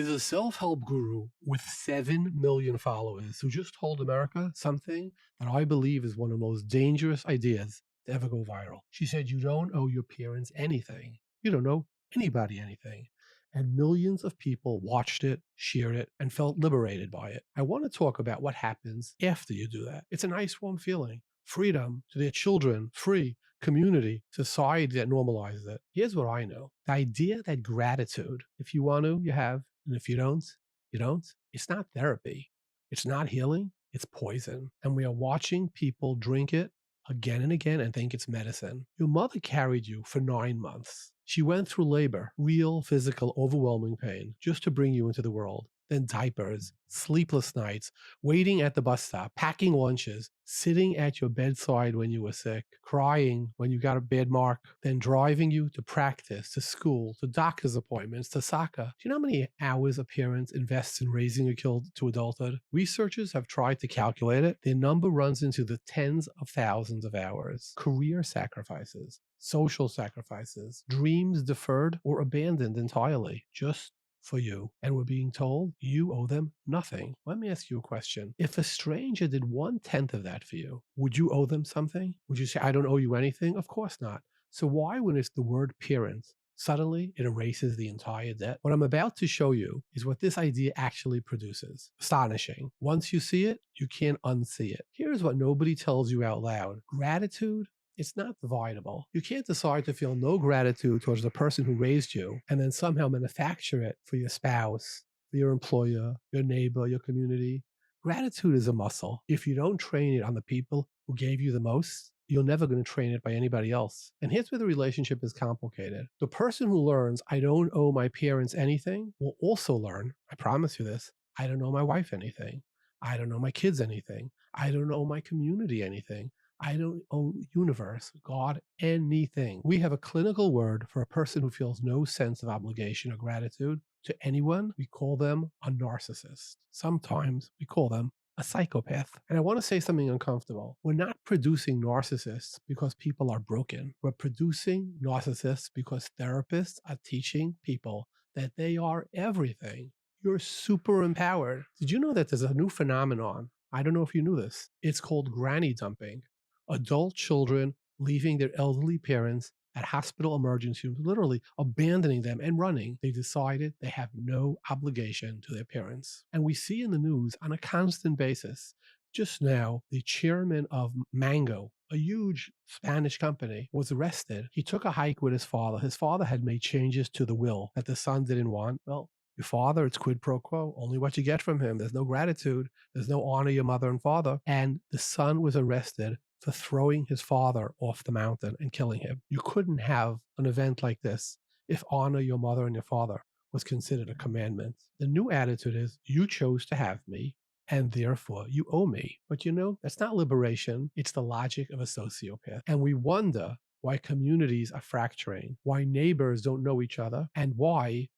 There's a self-help guru with 7 million followers who just told America something that I believe is one of the most dangerous ideas to ever go viral. She said, you don't owe your parents anything. You don't owe anybody anything. And millions of people watched it, shared it, and felt liberated by it. I want to talk about what happens after you do that. It's a nice, warm feeling. Freedom to their children, free, community, society that normalizes it. Here's what I know. The idea that gratitude, if you want to, you have, and if you don't, you don't. It's not therapy. It's not healing. It's poison. And we are watching people drink it again and again and think it's medicine. Your mother carried you for 9 months. She went through labor, real physical, overwhelming pain, just to bring you into the world. Then diapers, sleepless nights, waiting at the bus stop, packing lunches, sitting at your bedside when you were sick, crying when you got a bad mark, then driving you to practice, to school, to doctor's appointments, to soccer. Do you know how many hours a parent invests in raising a kid to adulthood? Researchers have tried to calculate it. Their number runs into the tens of thousands of hours. Career sacrifices, social sacrifices, dreams deferred or abandoned entirely, just for you, and we're being told you owe them nothing. Let me ask you a question. If a stranger did 1/10 of that for you, would you owe them something? Would you say, I don't owe you anything? Of course not. So why, when it's the word parent, suddenly it erases the entire debt? What I'm about to show you is what this idea actually produces. Astonishing. Once you see it, you can't unsee it. Here's what nobody tells you out loud. Gratitude, it's not dividable. You can't decide to feel no gratitude towards the person who raised you and then somehow manufacture it for your spouse, for your employer, your neighbor, your community. Gratitude is a muscle. If you don't train it on the people who gave you the most, you're never going to train it by anybody else. And here's where the relationship is complicated. The person who learns, I don't owe my parents anything, will also learn, I promise you this, I don't owe my wife anything. I don't owe my kids anything. I don't owe my community anything. I don't owe universe, God, anything. We have a clinical word for a person who feels no sense of obligation or gratitude to anyone. We call them a narcissist. Sometimes we call them a psychopath. And I want to say something uncomfortable. We're not producing narcissists because people are broken. We're producing narcissists because therapists are teaching people that they are everything. You're super empowered. Did you know that there's a new phenomenon? I don't know if you knew this. It's called granny dumping. Adult children leaving their elderly parents at hospital emergency rooms, literally abandoning them and running. They decided they have no obligation to their parents. And we see in the news on a constant basis. Just now, the chairman of Mango, a huge Spanish company, was arrested. He took a hike with his father. His father had made changes to the will that the son didn't want. Well, your father, it's quid pro quo, only what you get from him. There's no gratitude. There's no honor your mother and father. And the son was arrested for throwing his father off the mountain and killing him. You couldn't have an event like this if honor your mother and your father was considered a commandment. The new attitude is, you chose to have me, and therefore you owe me. But you know, that's not liberation. It's the logic of a sociopath. And we wonder why communities are fracturing, why neighbors don't know each other, and why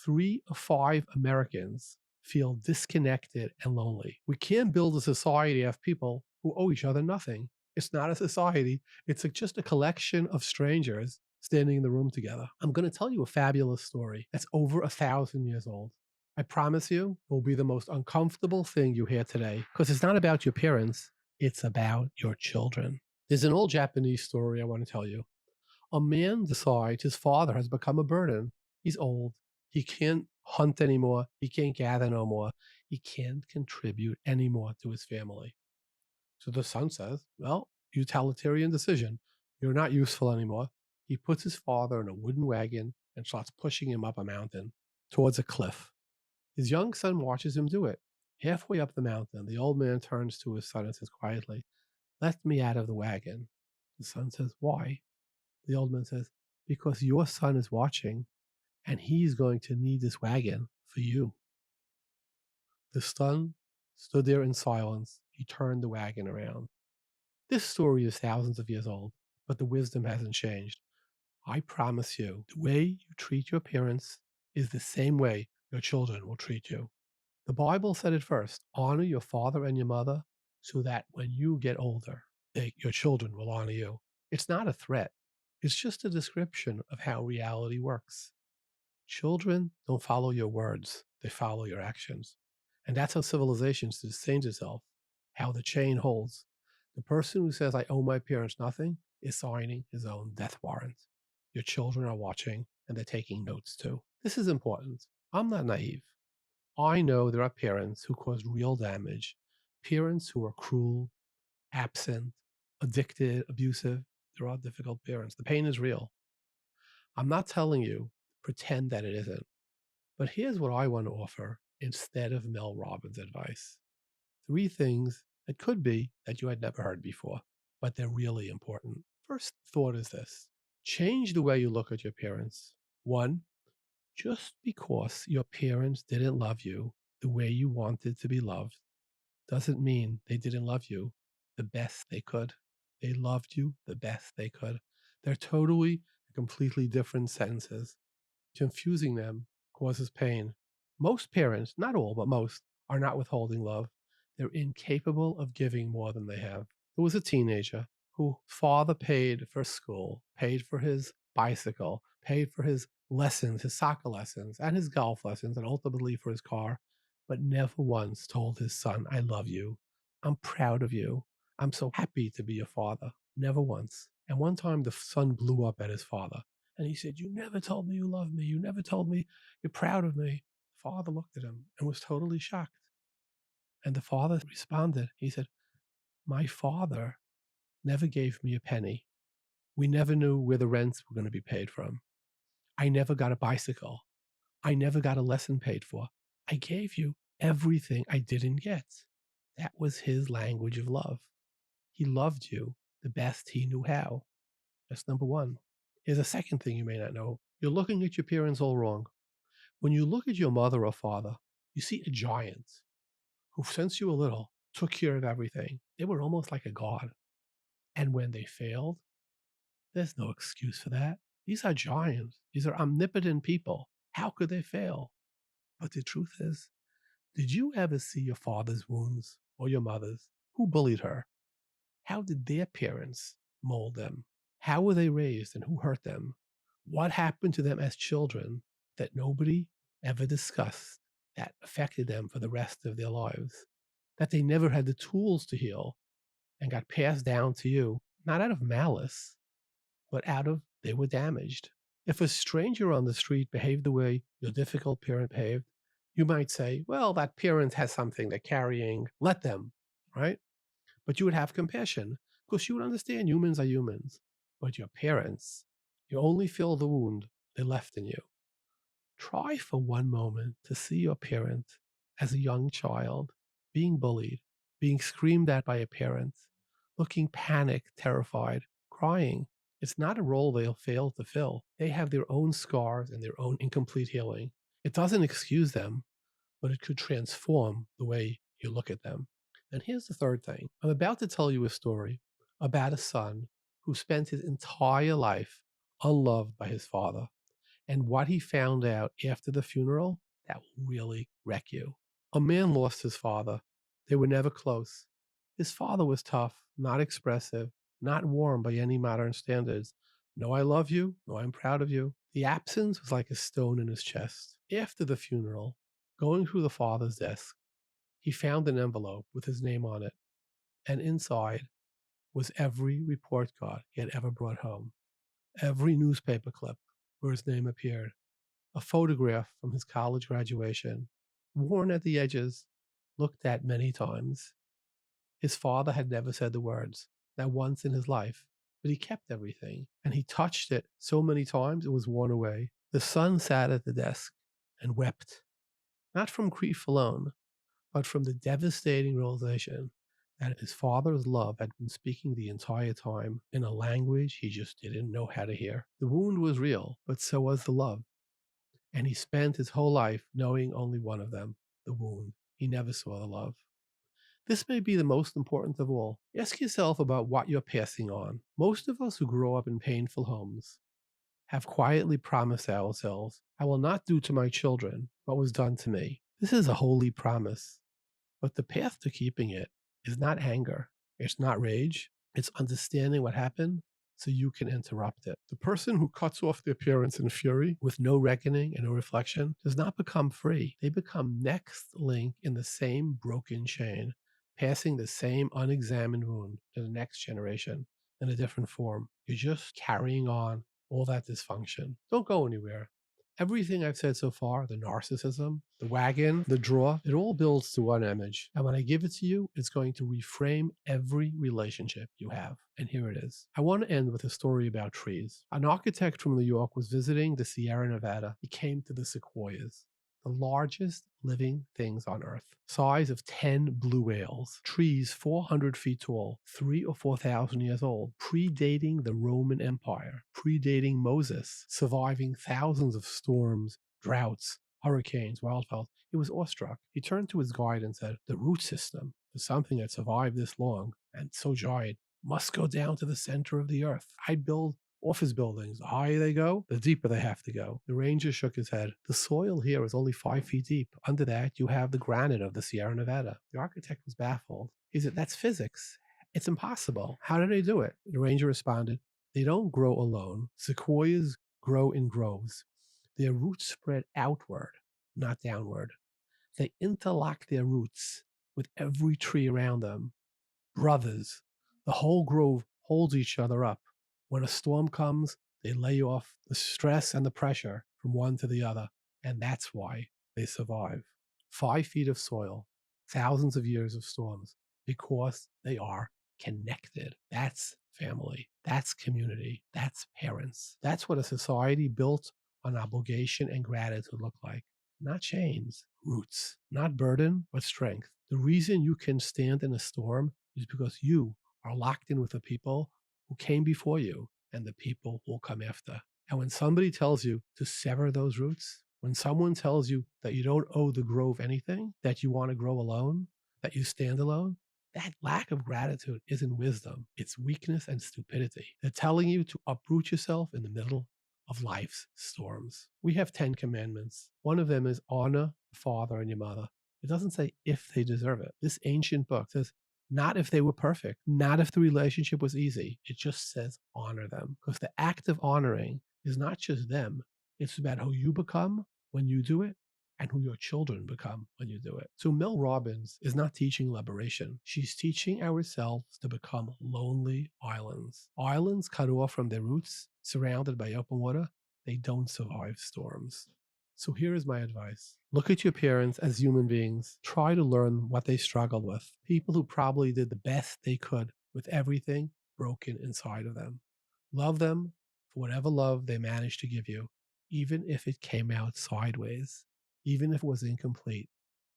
3 of 5 Americans feel disconnected and lonely. We can't build a society of people who owe each other nothing. It's not a society. It's just a collection of strangers standing in the room together. I'm going to tell you a fabulous story that's over 1,000 years old. I promise you, it will be the most uncomfortable thing you hear today, because it's not about your parents. It's about your children. There's an old Japanese story I want to tell you. A man decides his father has become a burden. He's old. He can't hunt anymore. He can't gather no more. He can't contribute anymore to his family. So the son says, well, utilitarian decision. You're not useful anymore. He puts his father in a wooden wagon and starts pushing him up a mountain towards a cliff. His young son watches him do it. Halfway up the mountain, the old man turns to his son and says quietly, let me out of the wagon. The son says, why? The old man says, because your son is watching and he's going to need this wagon for you. The son stood there in silence. He turned the wagon around. This story is thousands of years old, but the wisdom hasn't changed. I promise you, the way you treat your parents is the same way your children will treat you. The Bible said it first, honor your father and your mother so that when you get older, your children will honor you. It's not a threat. It's just a description of how reality works. Children don't follow your words, they follow your actions. And that's how civilization sustains itself, how the chain holds. The person who says, I owe my parents nothing, is signing his own death warrant. Your children are watching and they're taking notes too. This is important. I'm not naive. I know there are parents who cause real damage, parents who are cruel, absent, addicted, abusive. There are difficult parents. The pain is real. I'm not telling you, pretend that it isn't. But here's what I want to offer instead of Mel Robbins' advice. 3 things that could be that you had never heard before, but they're really important. First thought is this: change the way you look at your parents. 1, just because your parents didn't love you the way you wanted to be loved doesn't mean they didn't love you the best they could. They loved you the best they could. They're totally, completely different sentences. Confusing them causes pain. Most parents, not all, but most, are not withholding love. They're incapable of giving more than they have. There was a teenager whose father paid for school, paid for his bicycle, paid for his lessons, his soccer lessons, and his golf lessons, and ultimately for his car, but never once told his son, I love you. I'm proud of you. I'm so happy to be your father. Never once. And one time the son blew up at his father. And he said, you never told me you love me. You never told me you're proud of me. The father looked at him and was totally shocked. And the father responded. He said, my father never gave me a penny. We never knew where the rents were going to be paid from. I never got a bicycle. I never got a lesson paid for. I gave you everything I didn't get. That was his language of love. He loved you the best he knew how. That's number 1. Here's a second thing you may not know. You're looking at your parents all wrong. When you look at your mother or father, you see a giant who, since you were little, took care of everything. They were almost like a god. And when they failed, there's no excuse for that. These are giants. These are omnipotent people. How could they fail? But the truth is, did you ever see your father's wounds or your mother's? Who bullied her? How did their parents mold them? How were they raised and who hurt them? What happened to them as children that nobody ever discussed that affected them for the rest of their lives? That they never had the tools to heal and got passed down to you, not out of malice, but out of they were damaged. If a stranger on the street behaved the way your difficult parent behaved, you might say, well, that parent has something they're carrying, let them, right? But you would have compassion because you would understand humans are humans. But your parents, you only feel the wound they left in you. Try for one moment to see your parent as a young child being bullied, being screamed at by a parent, looking panicked, terrified, crying. It's not a role they'll fail to fill. They have their own scars and their own incomplete healing. It doesn't excuse them, but it could transform the way you look at them. And here's the third thing. I'm about to tell you a story about a son who spent his entire life unloved by his father. And what he found out after the funeral, that will really wreck you. A man lost his father. They were never close. His father was tough, not expressive, not warm by any modern standards. No, I love you. No, I'm proud of you. The absence was like a stone in his chest. After the funeral, going through the father's desk, he found an envelope with his name on it, and inside was every report card he had ever brought home, every newspaper clip where his name appeared, a photograph from his college graduation, worn at the edges, looked at many times. His father had never said the words, not once in his life, but he kept everything, and he touched it so many times it was worn away. The son sat at the desk and wept, not from grief alone, but from the devastating realization that his father's love had been speaking the entire time in a language he just didn't know how to hear. The wound was real, but so was the love. And he spent his whole life knowing only one of them, the wound. He never saw the love. This may be the most important of all. Ask yourself about what you're passing on. Most of us who grow up in painful homes have quietly promised ourselves, I will not do to my children what was done to me. This is a holy promise. But the path to keeping it is not anger. It's not rage. It's understanding what happened so you can interrupt it. The person who cuts off the appearance in fury with no reckoning and no reflection does not become free. They become next link in the same broken chain, passing the same unexamined wound to the next generation in a different form. You're just carrying on all that dysfunction. Don't go anywhere. Everything I've said so far, the narcissism, the wagon, the draw, it all builds to one image. And when I give it to you, it's going to reframe every relationship you have. And here it is. I want to end with a story about trees. An architect from New York was visiting the Sierra Nevada. He came to the sequoias, the largest living things on Earth, size of 10 blue whales, trees 400 feet tall, 3,000 or 4,000 years old, predating the Roman Empire, predating Moses, surviving thousands of storms, droughts, hurricanes, wildfires. He was awestruck. He turned to his guide and said, "The root system for something that survived this long and so giant must go down to the center of the earth. I'd build office buildings. The higher they go, the deeper they have to go." The ranger shook his head. "The soil here is only 5 feet deep. Under that, you have the granite of the Sierra Nevada." The architect was baffled. He said, "That's physics. It's impossible. How do they do it?" The ranger responded, "They don't grow alone. Sequoias grow in groves. Their roots spread outward, not downward. They interlock their roots with every tree around them. Brothers, the whole grove holds each other up. When a storm comes, they lay off the stress and the pressure from one to the other, and that's why they survive. 5 feet of soil, thousands of years of storms, because they are connected. That's family. That's community. That's parents. That's what a society built on obligation and gratitude look like. Not chains, roots. Not burden, but strength. The reason you can stand in a storm is because you are locked in with the people who came before you and the people who will come after. And when somebody tells you to sever those roots, when someone tells you that you don't owe the grove anything, that you want to grow alone, that you stand alone, that lack of gratitude isn't wisdom. It's weakness and stupidity. They're telling you to uproot yourself in the middle of life's storms. We have 10 commandments. One of them is honor your father and your mother. It doesn't say if they deserve it. This ancient book says not if they were perfect, not if the relationship was easy. It just says honor them. Because the act of honoring is not just them. It's about who you become when you do it and who your children become when you do it. So Mel Robbins is not teaching liberation. She's teaching ourselves to become lonely islands. Islands cut off from their roots, surrounded by open water, they don't survive storms. So here is my advice. Look at your parents as human beings. Try to learn what they struggled with. People who probably did the best they could with everything broken inside of them. Love them for whatever love they managed to give you, even if it came out sideways, even if it was incomplete.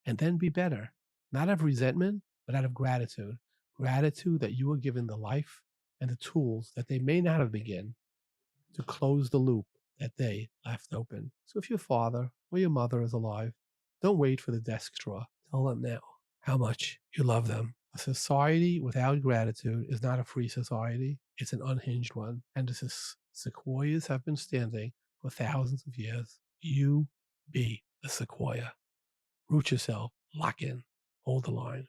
And then be better. Not out of resentment, but out of gratitude. Gratitude that you were given the life and the tools that they may not have been given to close the loop that they left open. So if your father or your mother is alive, don't wait for the desk drawer. Tell them now how much you love them. A society without gratitude is not a free society. It's an unhinged one. And as the sequoias have been standing for thousands of years, you be a sequoia. Root yourself, lock in, hold the line.